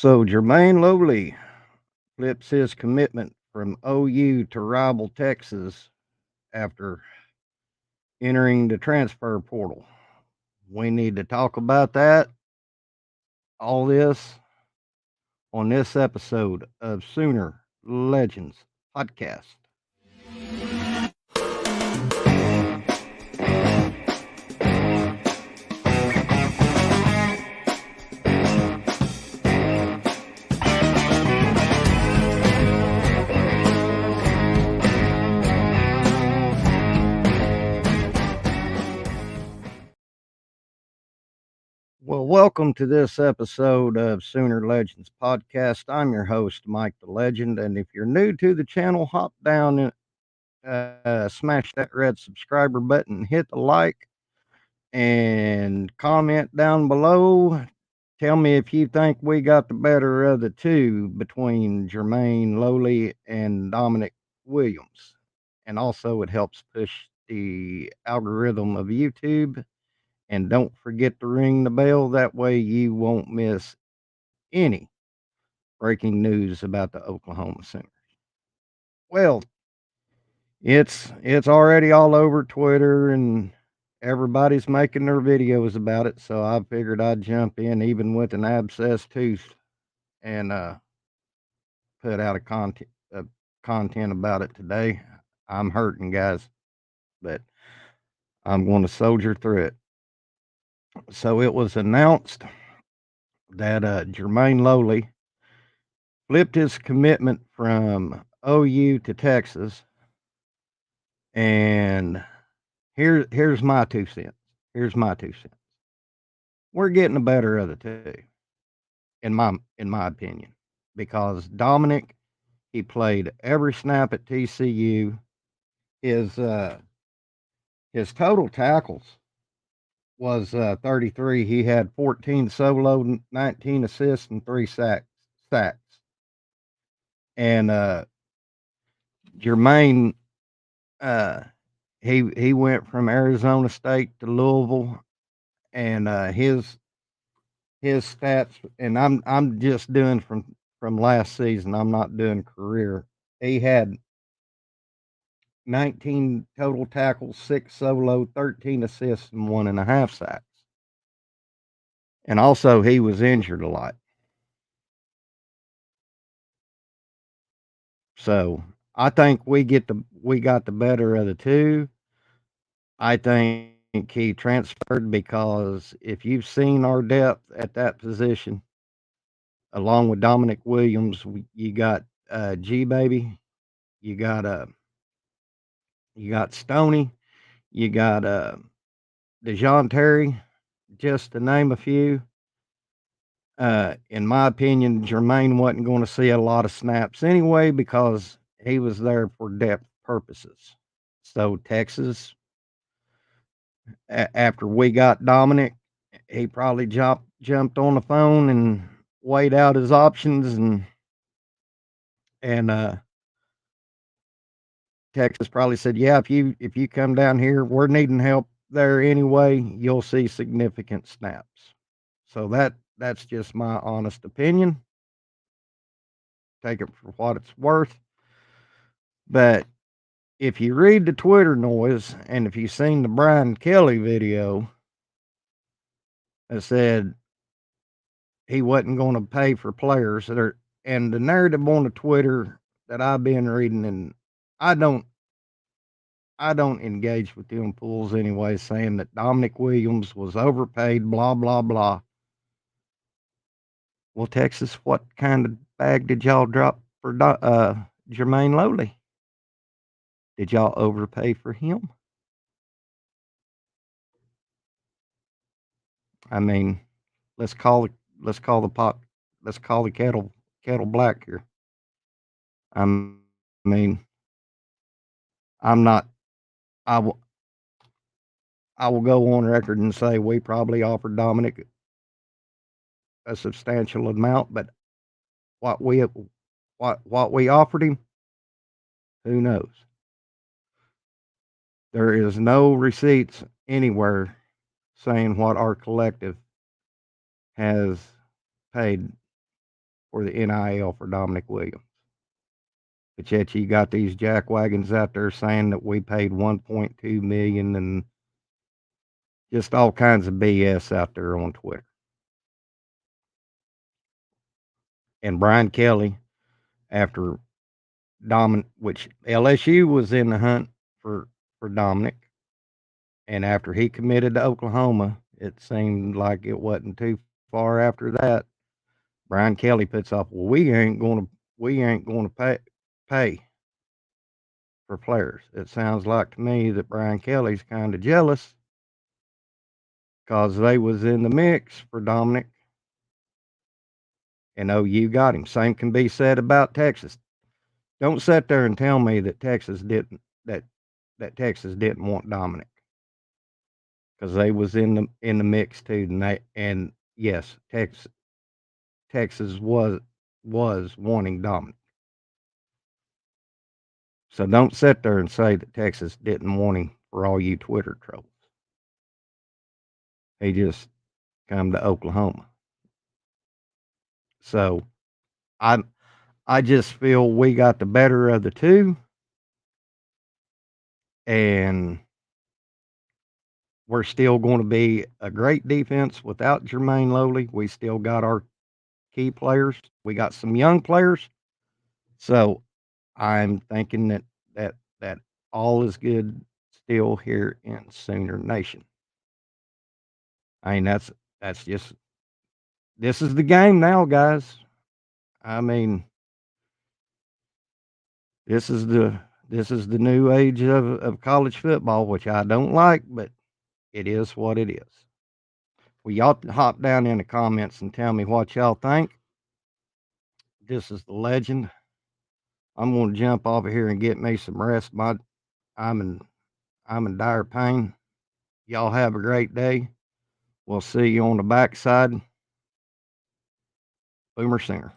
So Jermayne Lole flips his commitment from OU to rival Texas after entering the transfer portal. We need to talk about that, all this, on this episode of Sooner Legends Podcast. Well, welcome to this episode of Sooner Legends Podcast. I'm your host, Mike the Legend, and if you're new to the channel, hop down and smash that red subscriber button, hit the like, and comment down below. Tell me if you think we got the better of the two between Jermayne Lole and Dominic Williams. And also, it helps push the algorithm of YouTube. And don't forget to ring the bell. That way, you won't miss any breaking news about the Oklahoma Sooners. Well, it's already all over Twitter and everybody's making their videos about it, so I figured I'd jump in even with an abscessed tooth and put out content about it today. I'm hurting, guys, but I'm going to soldier through it. So it was announced that Jermayne Lole flipped his commitment from OU to Texas, and here's my 2 cents. Here's my 2 cents. We're getting the better of the two, in my opinion, because Dominic, he played every snap at TCU. His his total tackles was 33. He had 14 solo, 19 assists, and three sacks. And Jermayne, uh, he went from Arizona State to Louisville, and his stats, and I'm just doing from last season. I'm not doing career. He had 19 total tackles, 6 solo, 13 assists, and 1.5 sacks. And also, he was injured a lot. So I think we got the better of the two. I think he transferred because if you've seen our depth at that position, along with Dominic Williams, you got G baby, you got you got Stoney, you got DeJoun Terry, just to name a few. In my opinion, Jermayne wasn't going to see a lot of snaps anyway because he was there for depth purposes. So Texas, after we got Dominic, he probably jumped on the phone and weighed out his options, and Texas probably said, "Yeah, if you come down here, we're needing help there anyway. You'll see significant snaps." So that's just my honest opinion. Take it for what it's worth. But if you read the Twitter noise and if you've seen the Brian Kelly video that said he wasn't going to pay for players that are, and the narrative on the Twitter that I've been reading, and I don't I don't engage with them fools anyway, saying that Dominic Williams was overpaid, blah blah blah. Well, Texas, what kind of bag did y'all drop for Jermayne Lole? Did y'all overpay for him? I mean, let's call it let's call the pot let's call the kettle black here. I mean, I'm not. I will I will go on record and say we probably offered Dominic a substantial amount, but what we what we offered him, who knows? There is no receipts anywhere saying what our collective has paid for the NIL for Dominic Williams. But yet you got these jackwagons out there saying that we paid 1.2 million and just all kinds of BS out there on Twitter. And Brian Kelly, after Dominic, which LSU was in the hunt for Dominic, and after he committed to Oklahoma, it seemed like it wasn't too far after that. Brian Kelly puts up, well, we ain't going to pay for players. It sounds like to me that Brian Kelly's kind of jealous because they was in the mix for Dominic, and OU got him. Same can be said about Texas. Don't sit there and tell me that Texas didn't want Dominic, because they was in the mix too. And yes, Texas was wanting Dominic. So don't sit there and say that Texas didn't want him for all you Twitter trolls. He just come to Oklahoma. So I just feel we got the better of the two, and we're still going to be a great defense without Jermayne Lole. We still got our key players. We got some young players. So I'm thinking that all is good still here in Sooner Nation. I mean, that's just, this is the game now, guys. I mean, this is the new age of college football, which I don't like, but it is what it is. Well, y'all hop down in the comments and tell me what y'all think. This is the legend. I'm going to jump off of here and get me some rest. I'm in dire pain. Y'all have a great day. We'll see you on the backside. Boomer Singer.